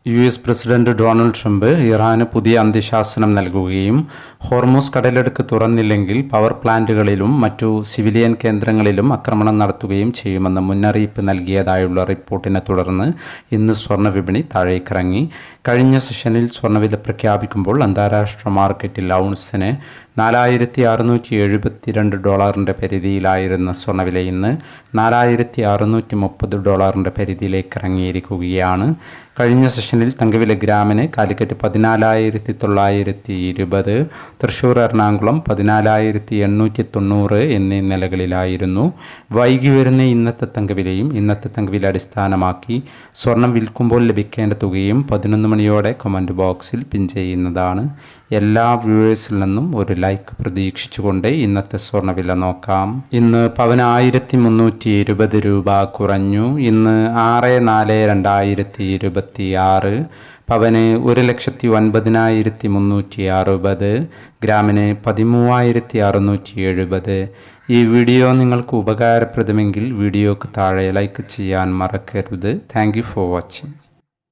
US president Donald Trump ഇറാന് പുതിയ അന്ത്യശാസനം നൽകുകയും Hormuz കടലിടുക്ക് തുറന്നില്ലെങ്കിൽ പവർ പ്ലാന്റുകളിലും മറ്റു സിവിലിയൻ കേന്ദ്രങ്ങളിലും ആക്രമണം നടത്തുകയും ചെയ്യുമെന്ന് മുന്നറിയിപ്പ് നൽകിയതായുള്ള റിപ്പോർട്ടിനെ തുടർന്ന് ഇന്ന് സ്വർണ്ണ വിപണി താഴേക്കിറങ്ങി. കഴിഞ്ഞ സെഷനിൽ സ്വർണ്ണവില പ്രഖ്യാപിക്കുമ്പോൾ അന്താരാഷ്ട്ര മാർക്കറ്റിൽ ഔൺസിന് $4,672 പരിധിയിലായിരുന്ന സ്വർണ്ണവില ഇന്ന് $4,630 പരിധിയിലേക്ക് ഇറങ്ങിയിരിക്കുകയാണ്. കഴിഞ്ഞ സെഷനിൽ തങ്കവില ഗ്രാമിന് കാലിക്കറ്റ് 14,920, തൃശ്ശൂർ എറണാകുളം 14,890 എന്നീ നിലകളിലായിരുന്നു. വൈകി വരുന്ന ഇന്നത്തെ തങ്കവിലയും ഇന്നത്തെ തങ്കവില അടിസ്ഥാനമാക്കി സ്വർണം വിൽക്കുമ്പോൾ ലഭിക്കേണ്ട തുകയും 11 മണിയോടെ കമൻറ്റ് ബോക്സിൽ പിൻ ചെയ്യുന്നതാണ്. എല്ലാ വ്യൂവേഴ്സിൽ നിന്നും ഒരു ലൈക്ക് പ്രതീക്ഷിച്ചുകൊണ്ട് ഇന്നത്തെ സ്വർണ്ണവില നോക്കാം. ഇന്ന് പവന് 1,320 രൂപ കുറഞ്ഞു. ഇന്ന് 6/4/2026 പവന് 1,09,360, ഗ്രാമിന് 13,670. ഈ വീഡിയോ നിങ്ങൾക്ക് ഉപകാരപ്രദമെങ്കിൽ വീഡിയോക്ക് താഴെ ലൈക്ക് ചെയ്യാൻ മറക്കരുത്. Thank you for watching.